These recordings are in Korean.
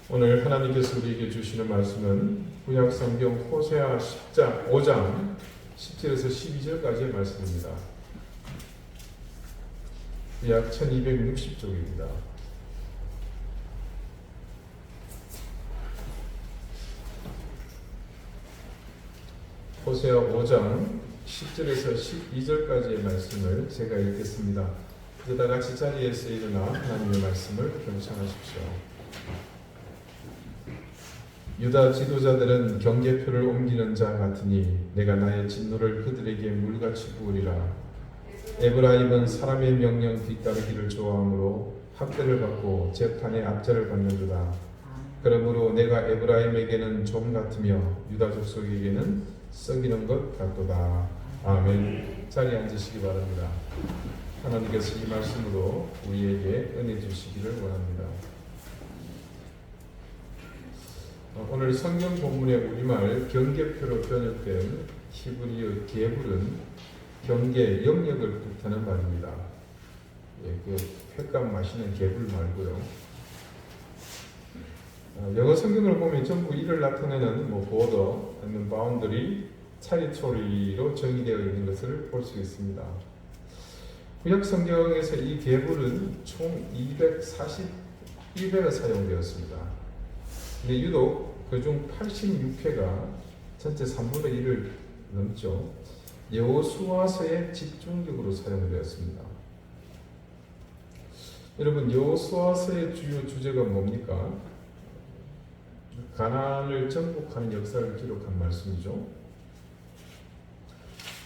오늘 하나님께서 우리에게 주시는 말씀은 구약성경 호세아 5장 10절에서 12절까지의 말씀입니다. 약 1260쪽입니다. 호세아 5장 10절에서 12절까지의 말씀을 제가 읽겠습니다. 그러다 같이 자리에서 일어나 하나님의 말씀을 경청하십시오. 유다 지도자들은 경계표를 옮기는 자 같으니 내가 나의 진노를 그들에게 물같이 부으리라. 에브라임은 사람의 명령 뒤따르기를 좋아하므로 학대를 받고 재판의 압제를 받는도다. 그러므로 내가 에브라임에게는 좀 같으며 유다 족속에게는 썩이는 것 같도다. 아멘. 자리에 앉으시기 바랍니다. 하나님께서 이 말씀으로 우리에게 은혜 주시기를 원합니다. 오늘 성경 본문의 우리말 경계표로 번역된 히브리어 개불은 경계, 영역을 뜻하는 말입니다. 그 횟감 마시는 개불 말고요. 영어 성경을 보면 전부 이를 나타내는 border 아니면 boundary, territory로 정의되어 있는 것을 볼 수 있습니다. 구약 성경에서 이 개불은 총 241회가 사용되었습니다. 근데 유독 그중 86회가 전체 3분의 1을 넘죠. 여호수아서에 집중적으로 사용되었습니다. 여러분, 여호수아서의 주요 주제가 뭡니까? 가나안을 정복하는 역사를 기록한 말씀이죠.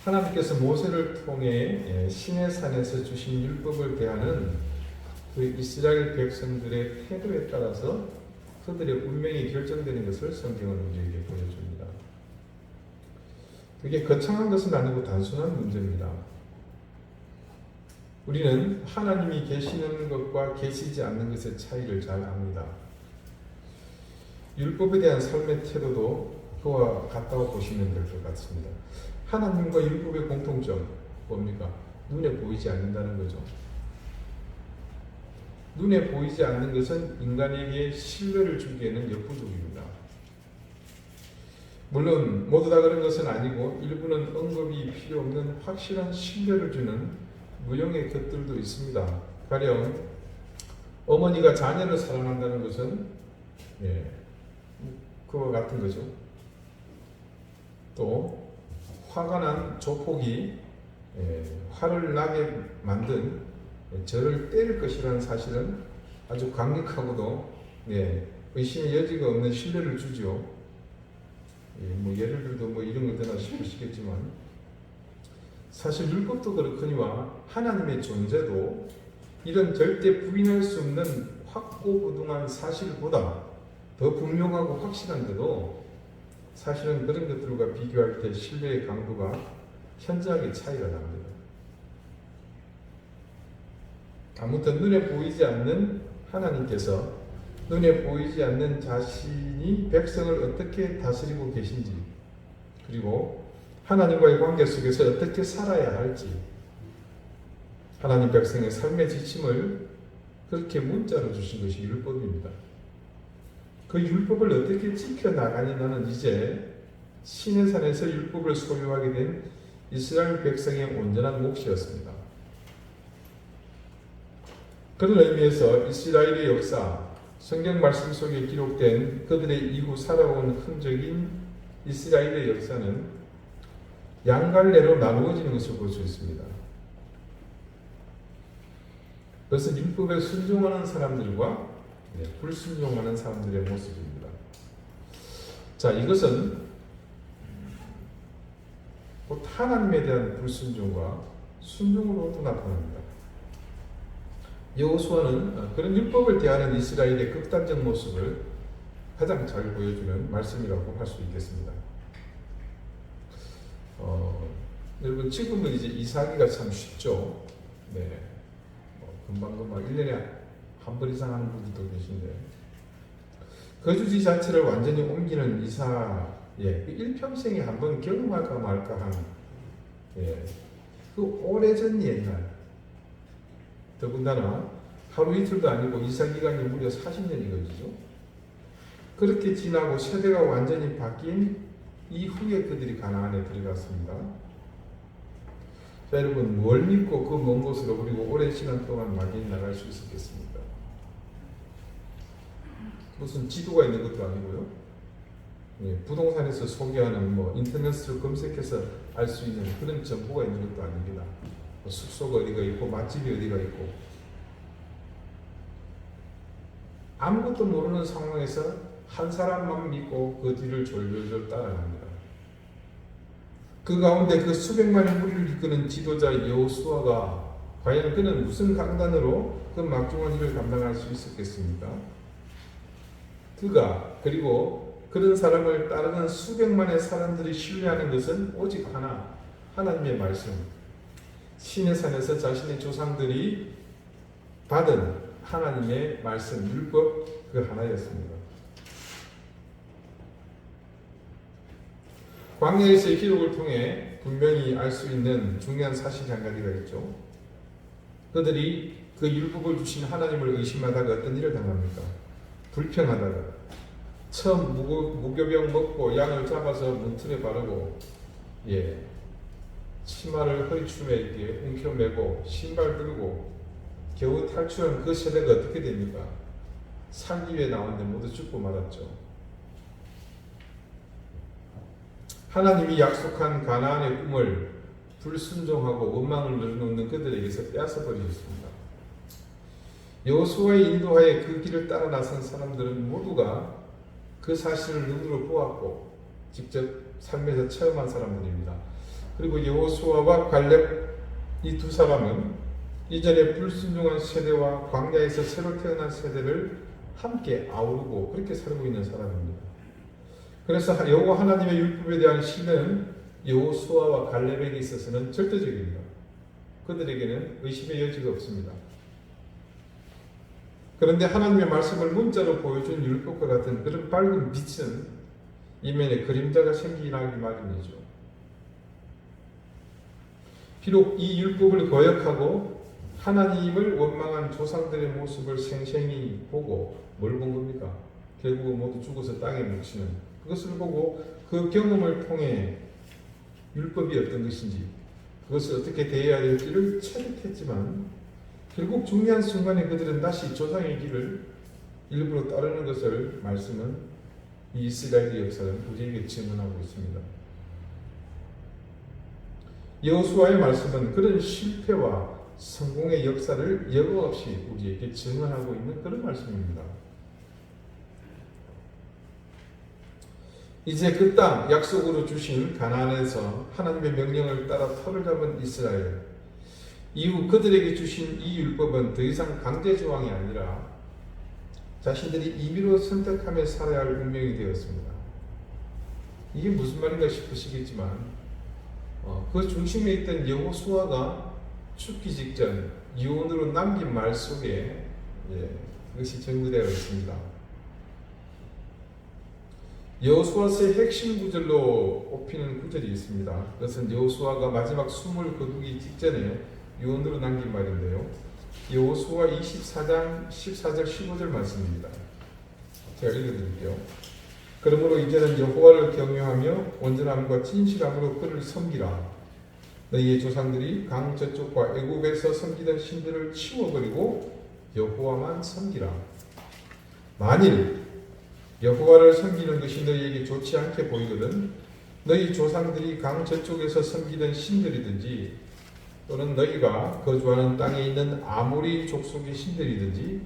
하나님께서 모세를 통해 시내산에서 주신 율법을 대하는 그 이스라엘 백성들의 태도에 따라서 그들의 운명이 결정되는 것을 성경은 우리에게 보여줍니다. 그게 거창한 것은 아니고 단순한 문제입니다. 우리는 하나님이 계시는 것과 계시지 않는 것의 차이를 잘 압니다. 율법에 대한 삶의 태도도 그와 같다고 보시면 될 것 같습니다. 하나님과 율법의 공통점 뭡니까? 눈에 보이지 않는다는 거죠. 눈에 보이지 않는 것은 인간에게 신뢰를 주기에는 역부족입니다. 물론 모두 다 그런 것은 아니고 일부는 언급이 필요 없는 확실한 신뢰를 주는 무형의 것들도 있습니다. 가령 어머니가 자녀를 사랑한다는 것은 그와 같은 거죠. 또 화가 난 조폭이 화를 나게 만든 저를 때릴 것이라는 사실은 아주 강력하고도 의심의 여지가 없는 신뢰를 주죠. 예를 들도 이런 걸 되나 싶으시겠지만 사실 율법도 그렇거니와 하나님의 존재도 이런 절대 부인할 수 없는 확고부동한 사실보다 더 분명하고 확실한데도 사실은 그런 것들과 비교할 때 신뢰의 강도가 현저하게 차이가 납니다. 아무튼 눈에 보이지 않는 하나님께서 눈에 보이지 않는 자신이 백성을 어떻게 다스리고 계신지, 그리고 하나님과의 관계 속에서 어떻게 살아야 할지, 하나님 백성의 삶의 지침을 그렇게 문자로 주신 것이 율법입니다. 그 율법을 어떻게 지켜나가니 나는 이제 시내산에서 율법을 소유하게 된 이스라엘 백성의 온전한 몫이었습니다. 그런 의미에서 이스라엘의 역사, 성경 말씀 속에 기록된 그들의 이후 살아온 흔적인 이스라엘의 역사는 양갈래로 나누어지는 것을 볼 수 있습니다. 그것은 율법에 순종하는 사람들과 불순종하는 사람들의 모습입니다. 자, 이것은 곧 하나님에 대한 불순종과 순종으로도 나타납니다. 여호수아는 그런 율법을 대하는 이스라엘의 극단적 모습을 가장 잘 보여주는 말씀이라고 할 수 있겠습니다. 여러분, 지금은 이제 이사하기가 참 쉽죠. 금방 1년에 한 번 이상 하는 분들도 계신데, 거주지 자체를 완전히 옮기는 이사, 일평생에 한 번 경험할까 말까 한, 그 오래전 옛날, 더군다나 하루 이틀도 아니고 이사 기간이 무려 40년이 걸리죠. 그렇게 지나고 세대가 완전히 바뀐 이후에 그들이 가나안에 들어갔습니다. 자, 여러분, 뭘 믿고 그 먼 곳으로 그리고 오랜 시간 동안 막연히 나갈 수 있었겠습니까? 무슨 지도가 있는 것도 아니고요. 예, 부동산에서 소개하는 인터넷으로 검색해서 알 수 있는 그런 정보가 있는 것도 아닙니다. 숙소가 어디가 있고 맛집이 어디가 있고 아무것도 모르는 상황에서 한 사람만 믿고 그 뒤를 졸졸졸 따라갑니다. 그 가운데 그 수백만의 무리를 이끄는 지도자 여호수아가 과연 그는 무슨 강단으로 그 막중한 일을 감당할 수 있었겠습니까? 그가 그리고 그런 사람을 따르는 수백만의 사람들이 신뢰하는 것은 오직 하나, 하나님의 말씀. 신의 산에서 자신의 조상들이 받은 하나님의 말씀, 율법 그 하나였습니다. 광야에서의 기록을 통해 분명히 알 수 있는 중요한 사실이 한 가지가 있죠. 그들이 그 율법을 주신 하나님을 의심하다가 어떤 일을 당합니까? 불평하다가 처음 무교병 먹고 양을 잡아서 문틀에 바르고 치마를 허리춤에 이렇게 움켜매고 신발 들고 겨우 탈출한 그 세대가 어떻게 됩니까? 살기 위해 나왔는데 모두 죽고 말았죠. 하나님이 약속한 가나안의 꿈을 불순종하고 원망을 늘어놓는 그들에게서 빼앗아 버리셨습니다. 여호수아의 인도하에 그 길을 따라 나선 사람들은 모두가 그 사실을 눈으로 보았고 직접 삶에서 체험한 사람들입니다. 그리고 여호수아와 갈렙 이 두 사람은 이전에 불순종한 세대와 광야에서 새로 태어난 세대를 함께 아우르고 그렇게 살고 있는 사람입니다. 그래서 여호와 하나님의 율법에 대한 신뢰는 여호수아와 갈렙에게 있어서는 절대적입니다. 그들에게는 의심의 여지가 없습니다. 그런데 하나님의 말씀을 문자로 보여준 율법과 같은 그런 밝은 빛은 이면에 그림자가 생기나기 마련이죠. 비록 이 율법을 거역하고 하나님을 원망한 조상들의 모습을 생생히 보고 뭘 본 겁니까? 결국은 모두 죽어서 땅에 묻히는 그것을 보고 그 경험을 통해 율법이 어떤 것인지 그것을 어떻게 대해야 될지를 체득했지만 결국 중요한 순간에 그들은 다시 조상의 길을 일부러 따르는 것을 말씀은 이 이스라엘의 역사는 우리에게 증언하고 있습니다. 여호수아의 말씀은 그런 실패와 성공의 역사를 여과 없이 우리에게 증언하고 있는 그런 말씀입니다. 이제 그 땅 약속으로 주신 가나안에서 하나님의 명령을 따라 터를 잡은 이스라엘 이후 그들에게 주신 이 율법은 더 이상 강제 조항이 아니라 자신들이 임의로 선택하며 살아야 할 운명이 되었습니다. 이게 무슨 말인가 싶으시겠지만 그 중심에 있던 여호수아가 죽기 직전 유언으로 남긴 말 속에 그것이 전구되어 있습니다. 여호수아서의 핵심 구절로 꼽히는 구절이 있습니다. 그것은 여호수아가 마지막 숨을 거두기 직전에 유언으로 남긴 말인데요. 여호수아 24장 14절 15절 말씀입니다. 제가 읽어드릴게요. 그러므로 이제는 여호와를 경외하며 온전함과 진실함으로 그를 섬기라. 너희의 조상들이 강 저쪽과 애굽에서 섬기던 신들을 치워버리고 여호와만 섬기라. 만일 여호와를 섬기는 것이 너희에게 좋지 않게 보이거든 너희 조상들이 강 저쪽에서 섬기던 신들이든지 또는 너희가 거주하는 땅에 있는 아모리 족속의 신들이든지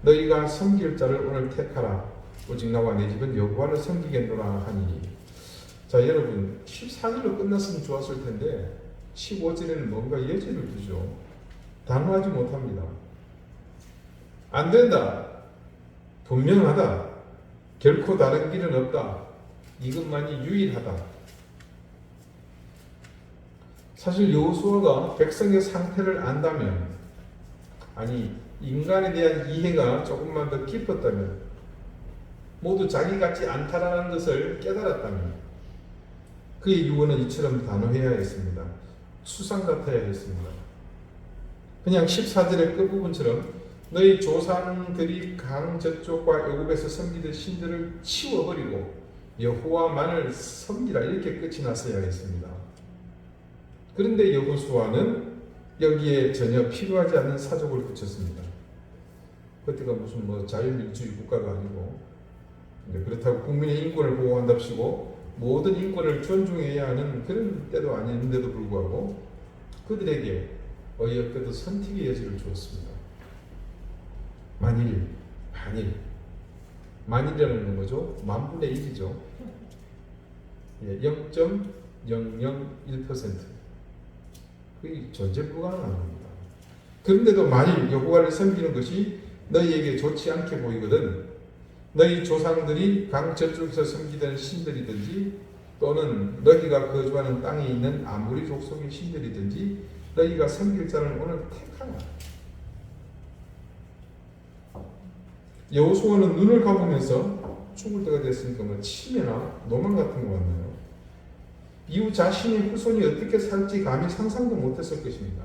너희가 섬길 자를 오늘 택하라. 오직 나와 내 집은 여호와를 섬기겠노라 하니. 자, 여러분 14절로 끝났으면 좋았을 텐데 15절에는 뭔가 예제를 두죠. 단호하지 못합니다. 안 된다. 분명하다. 결코 다른 길은 없다. 이것만이 유일하다. 사실 여호수아가 백성의 상태를 안다면, 아니 인간에 대한 이해가 조금만 더 깊었다면, 모두 자기 같지 않다라는 것을 깨달았다면 그의 유언은 이처럼 단호해야 했습니다. 수상 같아야 했습니다. 그냥 14절의 끝부분처럼 너희 조상들이 강 저쪽과 애굽에서 섬기던 신들을 치워버리고 여호와만을 섬기라. 이렇게 끝이 났어야 했습니다. 그런데 여호수아는 여기에 전혀 필요하지 않는 사족을 붙였습니다. 그때가 무슨 자유민주주의 국가가 아니고, 그렇다고 국민의 인권을 보호한답시고 모든 인권을 존중해야 하는 그런 때도 아닌데도 불구하고 그들에게 어이없게도 선택의 여지를 주었습니다. 만일이라는 건 뭐죠? 만분의 1이죠. 0.001%. 그게 존재 불가능한 겁니다. 그런데도 만일 여호와를 섬기는 것이 너희에게 좋지 않게 보이거든 너희 조상들이 강 저쪽에서 섬기던 신들이든지 또는 너희가 거주하는 땅에 있는 아무리 족속의 신들이든지 너희가 섬길 자를 오늘 택하라. 여호수아는 눈을 감으면서 죽을 때가 됐으니까 치매나 노망 같은 거 같나요? 이후 자신의 후손이 어떻게 살지 감히 상상도 못했을 것입니다.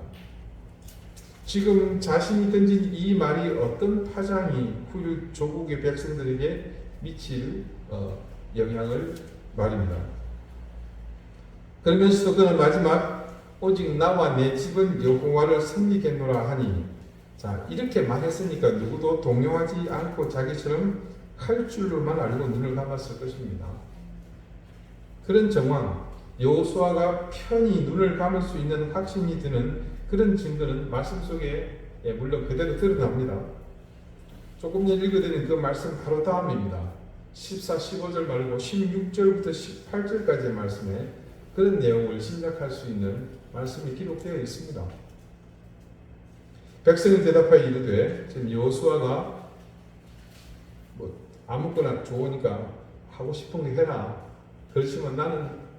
지금 자신이 던진 이 말이 어떤 파장이 후일 조국의 백성들에게 미칠 영향을 말입니다. 그러면서도 그는 마지막 오직 나와 내 집은 여호와를 섬기겠노라 하니, 자, 이렇게 말했으니까 누구도 동요하지 않고 자기처럼 할 줄로만 알고 눈을 감았을 것입니다. 그런 정황, 여호수아가 편히 눈을 감을 수 있는 확신이 드는 그런 증거는 말씀 속에 물론 그대로 드러납니다. 조금 전에 읽어드린 그 말씀 바로 다음입니다. 14, 15절 말고 16절부터 18절까지의 말씀에 그런 내용을 짐작할 수 있는 말씀이 기록되어 있습니다. 백성은 대답하여 이르되, 지금 여호수아가 아무거나 좋으니까 하고 싶은 거 해라. 그렇지만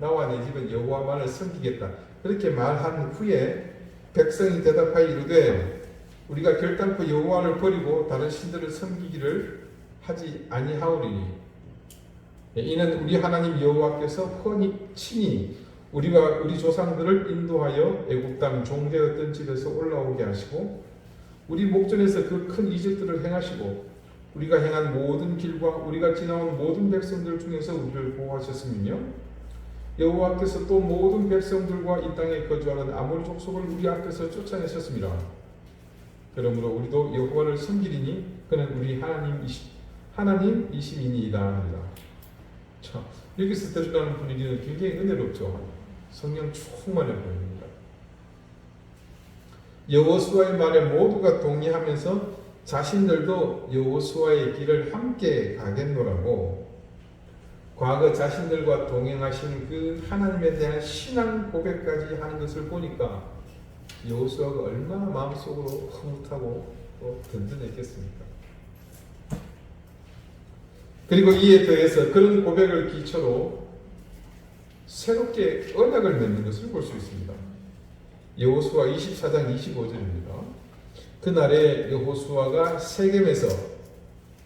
나와 내 집은 여호와만을 섬기겠다. 그렇게 말한 후에 백성이 대답하여 이르되, 우리가 결단코 여호와를 버리고 다른 신들을 섬기기를 하지 아니하오리니 이는 우리 하나님 여호와께서 훤히 친히 우리 조상들을 인도하여 애굽 땅 종되었던 집에서 올라오게 하시고 우리 목전에서 그 큰 이적들을 행하시고 우리가 행한 모든 길과 우리가 지나온 모든 백성들 중에서 우리를 보호하셨으며 여호와께서 또 모든 백성들과 이 땅에 거주하는 아몰 족속을 우리 앞에서 쫓아내셨습니다. 그러므로 우리도 여호와를 섬기리니 그는 우리 하나님이심이니이다 하리라. 자, 여기서 드러나는 분위기는 굉장히 은혜롭죠. 성령 충만해 보입니다. 여호수아의 말에 모두가 동의하면서 자신들도 여호수아의 길을 함께 가겠노라고 과거 자신들과 동행하신 그 하나님에 대한 신앙 고백까지 하는 것을 보니까 여호수아가 얼마나 마음속으로 흐뭇하고 또 든든했겠습니까? 그리고 이에 더해서 그런 고백을 기초로 새롭게 언약을 맺는 것을 볼 수 있습니다. 여호수아 24장 25절입니다. 그날에 여호수아가 세겜에서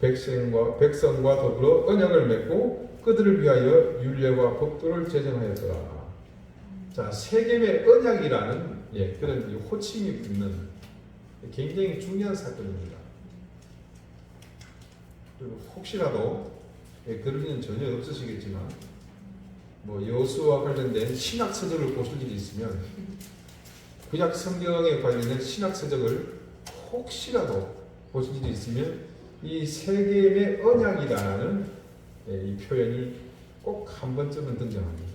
백성과 더불어 언약을 맺고 그들을 위하여 율례와 법도를 제정하였더라. 자, 세겜의 언약이라는 그런 호칭이 붙는 굉장히 중요한 사건입니다. 그리고 혹시라도 그런 일은 전혀 없으시겠지만 여호수아와 관련된 신학 서적을 보실 일이 있으면 구약 성경에 관련된 신학 서적을 혹시라도 보실 일이 있으면 이 세겜의 언약이라는 이 표현이 꼭 한 번쯤은 등장합니다.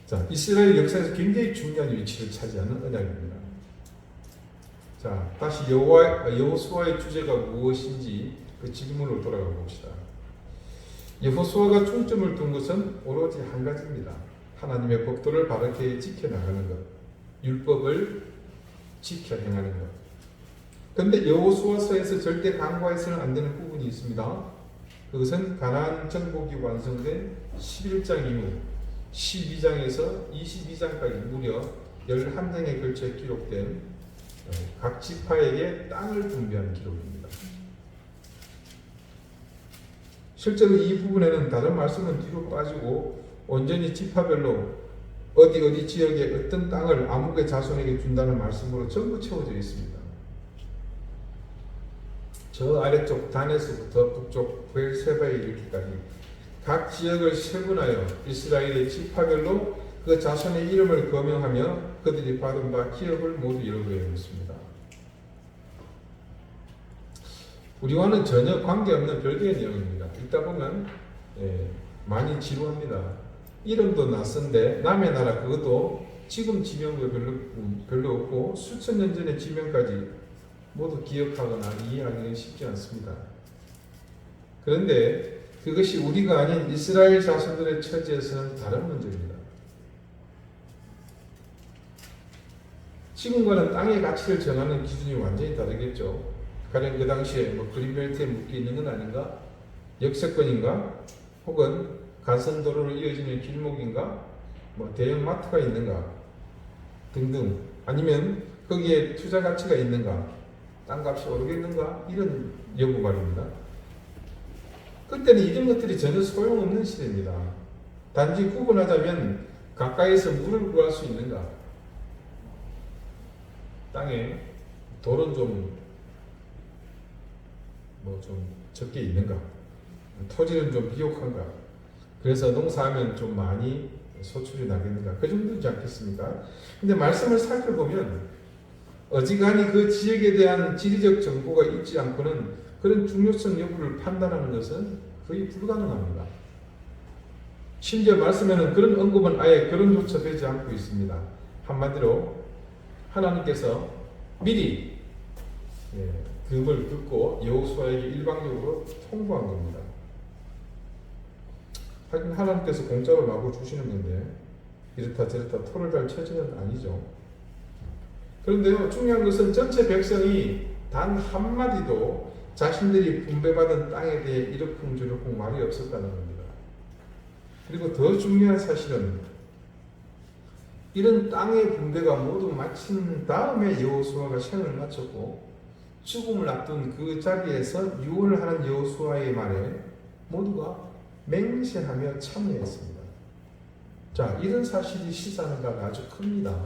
자, 이스라엘 역사에서 굉장히 중요한 위치를 차지하는 언약입니다. 자, 다시 여호수아의 주제가 무엇인지 그 질문으로 돌아가 봅시다. 여호수아가 중점을 둔 것은 오로지 한 가지입니다. 하나님의 법도를 바르게 지켜나가는 것, 율법을 지켜 행하는 것. 그런데 여호수아서에서 절대 간과해서는 안 되는 부분이 있습니다. 그것은 가나안 정복이 완성된 11장 이후 12장에서 22장까지 무려 11장에 걸쳐 기록된 각 지파에게 땅을 분배한 기록입니다. 실제로 이 부분에는 다른 말씀은 뒤로 빠지고 온전히 지파별로 어디 지역에 어떤 땅을 아무개 자손에게 준다는 말씀으로 전부 채워져 있습니다. 저 아래쪽 단에서부터 북쪽 베르세바에 이르기까지 각 지역을 세분하여 이스라엘의 지파별로 그 자손의 이름을 거명하며 그들이 받은 바 기업을 모두 열거해 놓습니다. 우리와는 전혀 관계없는 별개의 내용입니다. 읽다 보면 많이 지루합니다. 이름도 낯선데 남의 나라 그것도 지금 지명도 별로 없고 수천 년 전의 지명까지 모두 기억하거나 이해하기는 쉽지 않습니다. 그런데 그것이 우리가 아닌 이스라엘 자손들의 처지에서는 다른 문제입니다. 지금과는 땅의 가치를 정하는 기준이 완전히 다르겠죠. 가령 그 당시에 그린벨트에 묶여 있는 건 아닌가? 역세권인가? 혹은 가선도로로 이어지는 길목인가? 대형 마트가 있는가? 등등. 아니면 거기에 투자 가치가 있는가? 땅값이 오르겠는가? 이런 여부 말입니다. 그때는 이런 것들이 전혀 소용없는 시대입니다. 단지 구분하자면 가까이서 물을 구할 수 있는가? 땅에 돌은 좀 적게 있는가? 토지는 좀 비옥한가? 그래서 농사하면 좀 많이 소출이 나겠는가? 그 정도이지 않겠습니까? 근데 말씀을 살펴보면 어지간히 그 지역에 대한 지리적 정보가 있지 않고는 그런 중요성 여부를 판단하는 것은 거의 불가능합니다. 심지어 말씀에는 그런 언급은 아예 그런조차 되지 않고 있습니다. 한마디로 하나님께서 미리 그걸 듣고 여호수아에게 일방적으로 통보한 겁니다. 하긴 하나님께서 공짜로 마구 주시는 건데 이렇다 저렇다 토를 달 처지는 아니죠. 그런데요, 중요한 것은 전체 백성이 단 한마디도 자신들이 분배받은 땅에 대해 이러쿵저러쿵 말이 없었다는 겁니다. 그리고 더 중요한 사실은 이런 땅의 분배가 모두 마친 다음에 여호수아가 생을 마쳤고 죽음을 앞둔 그 자리에서 유언을 하는 여호수아의 말에 모두가 맹세하며 참여했습니다. 자, 이런 사실이 시사하는 바가 아주 큽니다.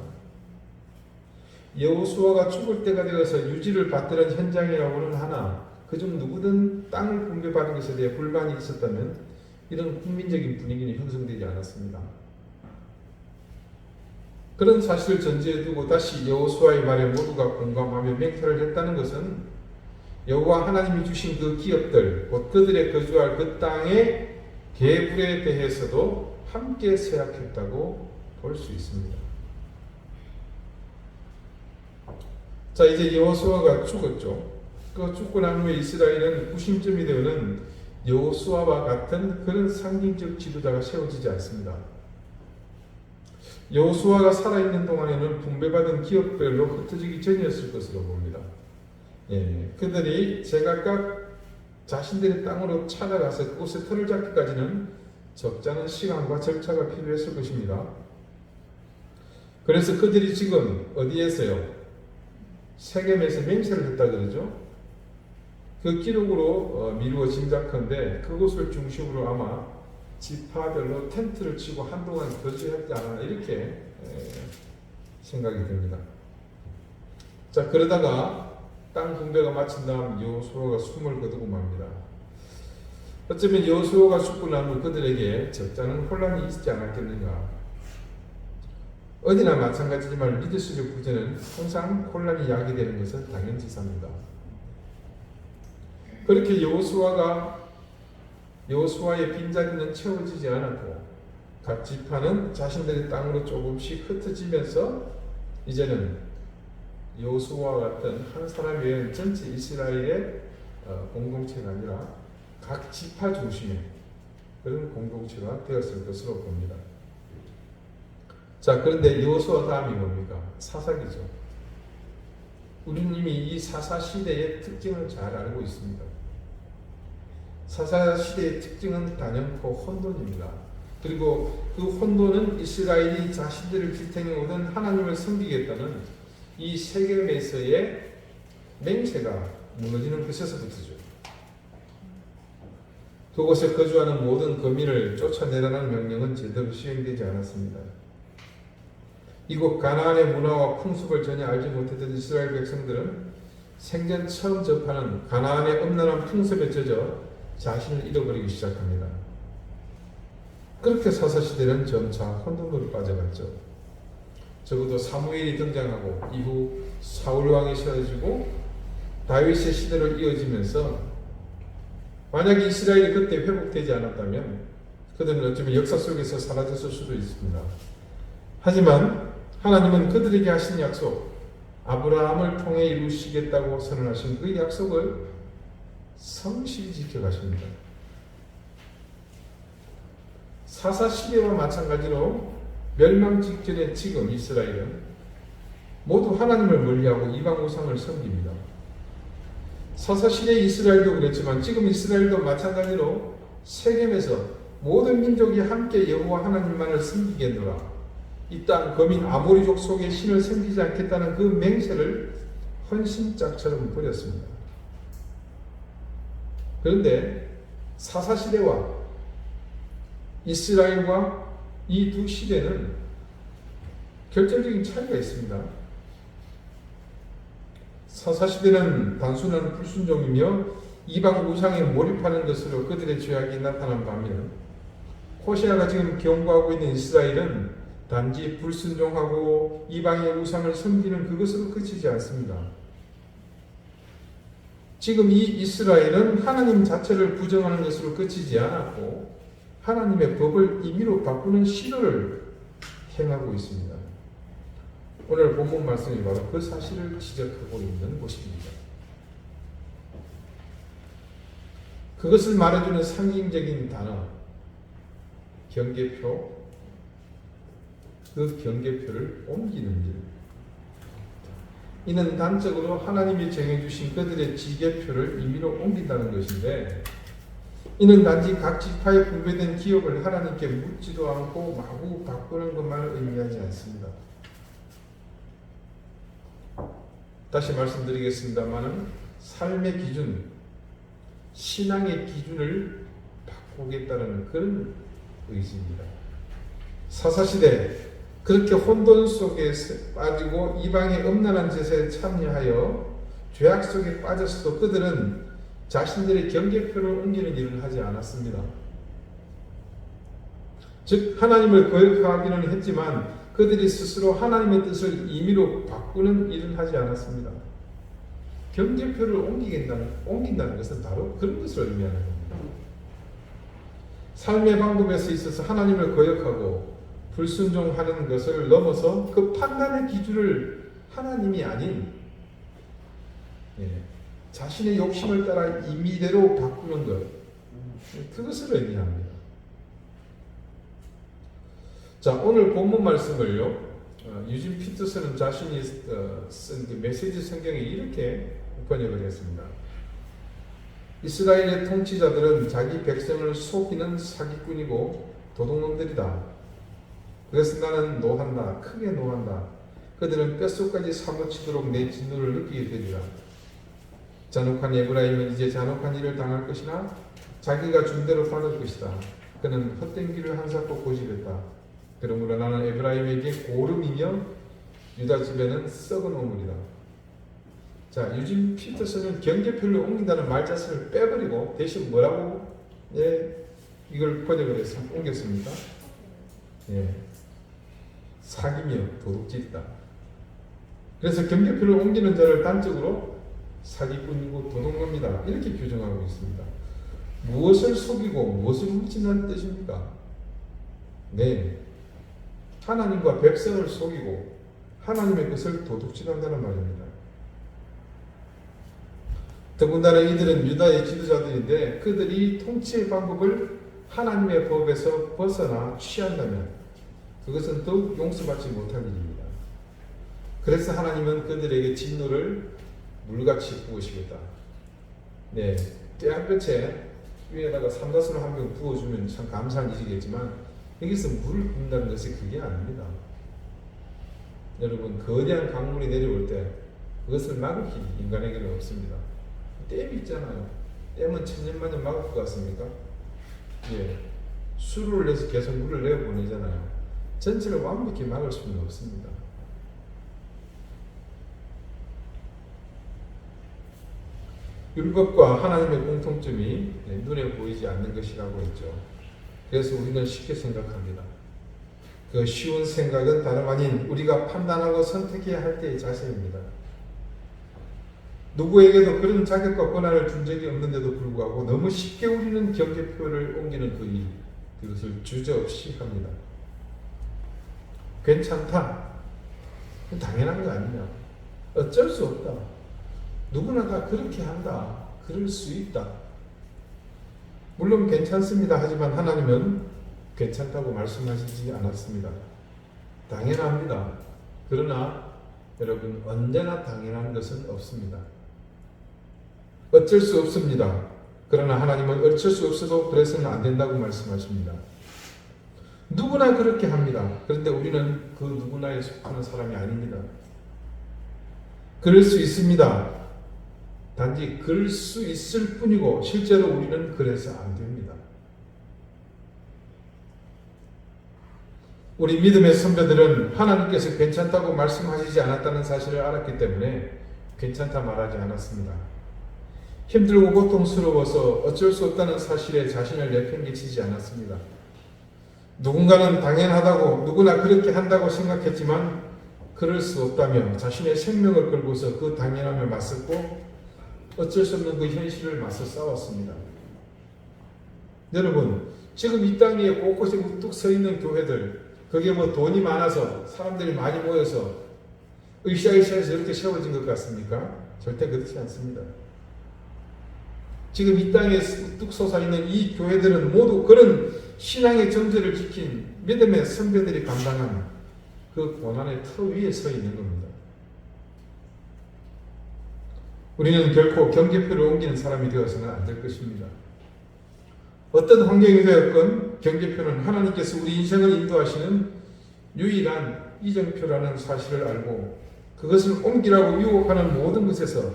여호수아가 죽을 때가 되어서 유지를 받드는 현장이라고는 하나 그중 누구든 땅을 분배받은 것에 대해 불만이 있었다면 이런 국민적인 분위기는 형성되지 않았습니다. 그런 사실을 전제에 두고 다시 여호수아의 말에 모두가 공감하며 맹세를 했다는 것은 여호와 하나님이 주신 그 기업들, 곧 그들의 거주할 그 땅의 계불에 대해서도 함께 세약했다고 볼 수 있습니다. 자, 이제 여호수아가 죽었죠. 그 죽고 난 후에 이스라엘은 구심점이 되는 여호수아와 같은 그런 상징적 지도자가 세워지지 않습니다. 여호수아가 살아있는 동안에는 분배받은 기업별로 흩어지기 전이었을 것으로 봅니다. 그들이 제각각 자신들의 땅으로 찾아가서 그곳에 터를 잡기까지는 적잖은 시간과 절차가 필요했을 것입니다. 그래서 그들이 지금 어디에서요? 세겜에서 맹세를 했다 그러죠. 그 기록으로 미루어 짐작컨대 그곳을 중심으로 아마 지파별로 텐트를 치고 한동안 거주했지 않았나 이렇게 생각이 듭니다. 자, 그러다가 땅 분배가 마친 다음 여호수아가 숨을 거두고 맙니다. 어쩌면 여호수아가 죽고 난 후 그들에게 적잖은 혼란이 있지 않았겠는가. 어디나 마찬가지지만 리더십의 부재는 항상 혼란이 야기되는 것은 당연지사입니다. 그렇게 여호수아의 빈자리는 채워지지 않았고 각 지파는 자신들의 땅으로 조금씩 흩어지면서 이제는 여호수아와 같은 한 사람 외에는 전체 이스라엘의 공동체가 아니라 각 지파 중심의 그런 공동체가 되었을 것으로 봅니다. 자, 그런데 여호수아 다음이 뭡니까? 사사기죠. 우리는 이미 이 사사 시대의 특징을 잘 알고 있습니다. 사사 시대의 특징은 단연코 혼돈입니다. 그리고 그 혼돈은 이스라엘이 자신들을 지탱해 오던 하나님을 섬기겠다는 이 세겜에서의 맹세가 무너지는 것에서부터죠. 그곳에 거주하는 모든 거민을 쫓아내라는 명령은 제대로 시행되지 않았습니다. 이곳 가나안의 문화와 풍습을 전혀 알지 못했던 이스라엘 백성들은 생전 처음 접하는 가나안의 엄난한 풍습에 젖어 자신을 잃어버리기 시작합니다. 그렇게 사사시대는 점차 혼돈으로 빠져갔죠. 적어도 사무엘이 등장하고 이후 사울왕이 세워지고 다윗의 시대로 이어지면서 만약에 이스라엘이 그때 회복되지 않았다면 그들은 어쩌면 역사 속에서 사라졌을 수도 있습니다. 하지만 하나님은 그들에게 하신 약속, 아브라함을 통해 이루시겠다고 선언하신 그 약속을 성실히 지켜가십니다. 사사시대와 마찬가지로 멸망 직전의 지금 이스라엘은 모두 하나님을 멀리하고 이방 우상을 섬깁니다. 사사시대의 이스라엘도 그랬지만 지금 이스라엘도 마찬가지로 세겜에서 모든 민족이 함께 여호와 하나님만을 섬기겠노라. 이 땅 거민 아모리족 속에 신을 섬기지 않겠다는 그 맹세를 헌신짝처럼 버렸습니다. 그런데 사사시대와 이스라엘과 이 두 시대는 결정적인 차이가 있습니다. 사사시대는 단순한 불순종이며 이방 우상에 몰입하는 것으로 그들의 죄악이 나타난 반면 호세아가 지금 경고하고 있는 이스라엘은 단지 불순종하고 이방의 우상을 섬기는 그것으로 그치지 않습니다. 지금 이 이스라엘은 하나님 자체를 부정하는 것으로 그치지 않았고 하나님의 법을 임의로 바꾸는 시도를 행하고 있습니다. 오늘 본문 말씀이 바로 그 사실을 지적하고 있는 곳입니다. 그것을 말해주는 상징적인 단어, 경계표, 그 경계표를 옮기는 일. 이는 단적으로 하나님이 정해주신 그들의 지계표를 임의로 옮긴다는 것인데 이는 단지 각 지파에 분배된 기업을 하나님께 묻지도 않고 마구 바꾸는 것만을 의미하지 않습니다. 다시 말씀드리겠습니다마는 삶의 기준, 신앙의 기준을 바꾸겠다는 그런 의지입니다. 사사시대 그렇게 혼돈 속에 빠지고 이방의 음란한 제사에 참여하여 죄악 속에 빠졌어도 그들은 자신들의 경계표를 옮기는 일을 하지 않았습니다. 즉 하나님을 거역하기는 했지만 그들이 스스로 하나님의 뜻을 임의로 바꾸는 일을 하지 않았습니다. 경계표를 옮긴다는 것은 바로 그런 것을 의미하는 겁니다. 삶의 방법에서 있어서 하나님을 거역하고 불순종하는 것을 넘어서 그 판단의 기준을 하나님이 아닌 자신의 욕심을 따라 임의대로 바꾸는 것, 그것을 의미합니다. 자, 오늘 본문 말씀을요, 유진 피터슨은 자신이 쓴 그 메시지 성경에 이렇게 번역을 했습니다. 이스라엘의 통치자들은 자기 백성을 속이는 사기꾼이고 도둑놈들이다. 그래서 나는 노한다. 크게 노한다. 그들은 뼛속까지 사무치도록 내 진노를 느끼게 되리라. 잔혹한 에브라임은 이제 잔혹한 일을 당할 것이나 자기가 준 대로 받을 것이다. 그는 헛된 길을 한사코 고집했다. 그러므로 나는 에브라임에게 고름이며 유다 집에는 썩은 오물이다. 자, 유진 피터슨은 경계표를 옮긴다는 말 자체를 빼버리고 대신 뭐라고 이걸 번역을 해서 옮겼습니까? 사기며 도둑질이다. 그래서 경계표를 옮기는 자를 단적으로 사기꾼이고 도둑놈이다 이렇게 규정하고 있습니다. 무엇을 속이고 무엇을 훔친다는 뜻입니까? 네, 하나님과 백성을 속이고 하나님의 것을 도둑질한다는 말입니다. 더군다나 이들은 유다의 지도자들인데 그들이 통치의 방법을 하나님의 법에서 벗어나 취한다면 그것은 더욱 용서받지 못할 일입니다. 그래서 하나님은 그들에게 진노를 물같이 부으시겠다. 네, 떼한볕에 위에다가 삼다수를 한 병 부어주면 참 감사한 일이겠지만 여기서 물을 붓는다는 것이 그게 아닙니다. 여러분, 거대한 강물이 내려올 때 그것을 막을 힘이 인간에게는 없습니다. 댐이 있잖아요. 댐은 천년만년 막을 것 같습니까? 수로를 내서 계속 물을 내어보내잖아요. 전체를 완벽히 막을 수는 없습니다. 율법과 하나님의 공통점이 눈에 보이지 않는 것이라고 했죠. 그래서 우리는 쉽게 생각합니다. 그 쉬운 생각은 다름 아닌 우리가 판단하고 선택해야 할 때의 자세입니다. 누구에게도 그런 자격과 권한을 준 적이 없는데도 불구하고 너무 쉽게 우리는 경계표를 옮기는 그 일, 그것을 주저없이 합니다. 괜찮다. 당연한 거 아니냐. 어쩔 수 없다. 누구나 다 그렇게 한다. 그럴 수 있다. 물론 괜찮습니다. 하지만 하나님은 괜찮다고 말씀하시지 않았습니다. 당연합니다. 그러나 여러분, 언제나 당연한 것은 없습니다. 어쩔 수 없습니다. 그러나 하나님은 어쩔 수 없어도 그래서는 안 된다고 말씀하십니다. 누구나 그렇게 합니다. 그런데 우리는 그 누구나에 속하는 사람이 아닙니다. 그럴 수 있습니다. 단지 그럴 수 있을 뿐이고 실제로 우리는 그래서 안 됩니다. 우리 믿음의 선배들은 하나님께서 괜찮다고 말씀하시지 않았다는 사실을 알았기 때문에 괜찮다 말하지 않았습니다. 힘들고 고통스러워서 어쩔 수 없다는 사실에 자신을 내팽개치지 않았습니다. 누군가는 당연하다고 누구나 그렇게 한다고 생각했지만 그럴 수 없다며 자신의 생명을 걸고서 그 당연함에 맞섰고 어쩔 수 없는 그 현실을 맞서 싸웠습니다. 여러분, 지금 이 땅 위에 곳곳에 우뚝 서 있는 교회들, 그게 뭐 돈이 많아서 사람들이 많이 모여서 으쌰으쌰해서 이렇게 세워진 것 같습니까? 절대 그렇지 않습니다. 지금 이 땅에 우뚝 솟아 있는 이 교회들은 모두 그런 신앙의 정제를 지킨 믿음의 선배들이 감당한 그 고난의 터 위에 서 있는 겁니다. 우리는 결코 경계표를 옮기는 사람이 되어서는 안 될 것입니다. 어떤 환경이 되었건 경계표는 하나님께서 우리 인생을 인도하시는 유일한 이정표라는 사실을 알고 그것을 옮기라고 유혹하는 모든 것에서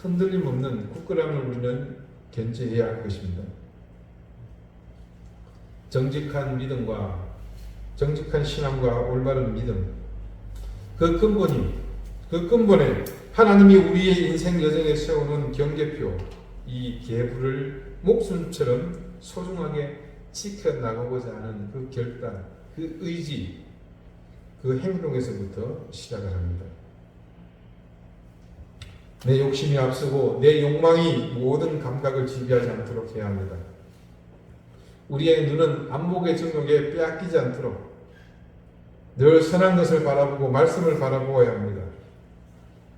흔들림 없는 굳건함을 우리는 견지해야 할 것입니다. 정직한 믿음과 정직한 신앙과 올바른 믿음, 그 근본에 하나님이 우리의 인생 여정에 세우는 경계표, 이 계부를 목숨처럼 소중하게 지켜나가고자 하는 그 결단, 그 의지, 그 행동에서부터 시작을 합니다. 내 욕심이 앞서고 내 욕망이 모든 감각을 지배하지 않도록 해야 합니다. 우리의 눈은 안목의 정욕에 빼앗기지 않도록 늘 선한 것을 바라보고 말씀을 바라보아야 합니다.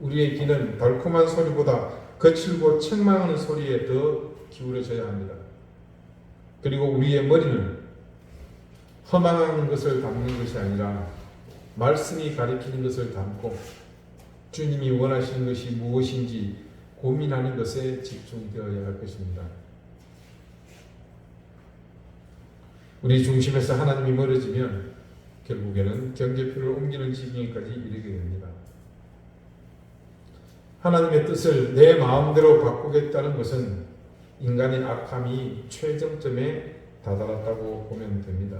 우리의 귀는 달콤한 소리보다 거칠고 책망하는 소리에 더 기울여져야 합니다. 그리고 우리의 머리는 허망한 것을 담는 것이 아니라 말씀이 가리키는 것을 담고 주님이 원하시는 것이 무엇인지 고민하는 것에 집중되어야 할 것입니다. 우리 중심에서 하나님이 멀어지면 결국에는 경계표를 옮기는 지경까지 이르게 됩니다. 하나님의 뜻을 내 마음대로 바꾸겠다는 것은 인간의 악함이 최정점에 다다랐다고 보면 됩니다.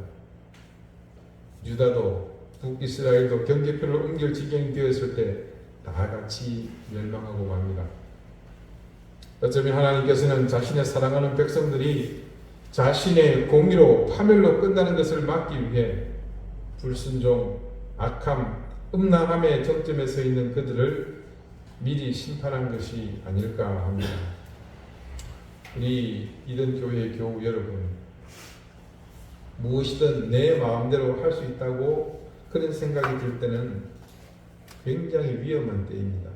유다도 북이스라엘도 경계표를 옮길 지경이 되었을 때 다 같이 멸망하고 맙니다. 어쩌면 하나님께서는 자신의 사랑하는 백성들이 자신의 공의로 파멸로 끝나는 것을 막기 위해 불순종, 악함, 음란함의 정점에 서 있는 그들을 미리 심판한 것이 아닐까 합니다. 우리 이든교회의 교우 여러분, 무엇이든 내 마음대로 할 수 있다고 그런 생각이 들 때는 굉장히 위험한 때입니다.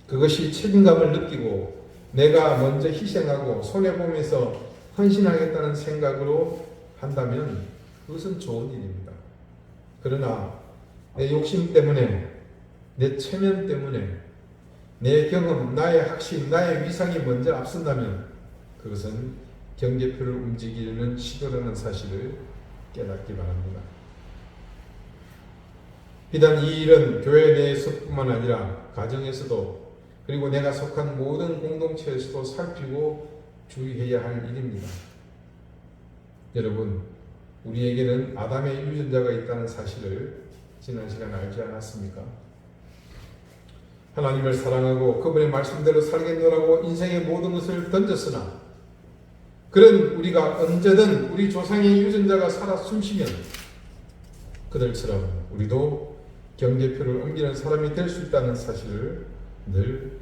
그것이 책임감을 느끼고 내가 먼저 희생하고 손해보면서 헌신하겠다는 생각으로 한다면 그것은 좋은 일입니다. 그러나 내 욕심 때문에, 내 체면 때문에, 내 경험, 나의 학식, 나의 위상이 먼저 앞선다면 그것은 경계표를 움직이려는 시도라는 사실을 깨닫기 바랍니다. 비단 이 일은 교회 내에서뿐만 아니라 가정에서도 그리고 내가 속한 모든 공동체에서도 살피고 주의해야 할 일입니다. 여러분, 우리에게는 아담의 유전자가 있다는 사실을 지난 시간에 알지 않았습니까? 하나님을 사랑하고 그분의 말씀대로 살겠노라고 인생의 모든 것을 던졌으나 그런 우리가 언제든 우리 조상의 유전자가 살아 숨쉬면 그들처럼 우리도 경계표를 옮기는 사람이 될 수 있다는 사실을 늘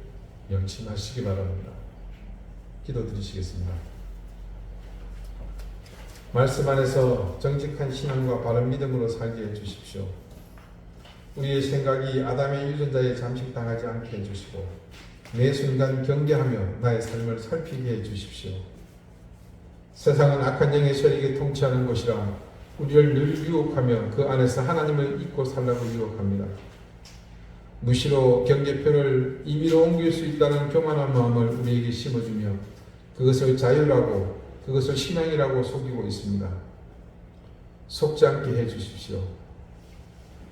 명심하시기 바랍니다. 기도드리시겠습니다. 말씀 안에서 정직한 신앙과 바른 믿음으로 살게 해주십시오. 우리의 생각이 아담의 유전자에 잠식당하지 않게 해주시고 매 순간 경계하며 나의 삶을 살피게 해주십시오. 세상은 악한 영의 세력이 통치하는 곳이라 우리를 늘 유혹하며 그 안에서 하나님을 잊고 살라고 유혹합니다. 무시로 경계표를 임의로 옮길 수 있다는 교만한 마음을 우리에게 심어주며 그것을 자유라고 그것을 신앙이라고 속이고 있습니다. 속지 않게 해주십시오.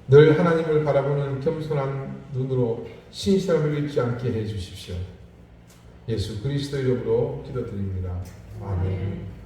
늘 하나님을 바라보는 겸손한 눈으로 신실함을 잃지 않게 해주십시오. 예수 그리스도 이름으로 기도드립니다. 아멘.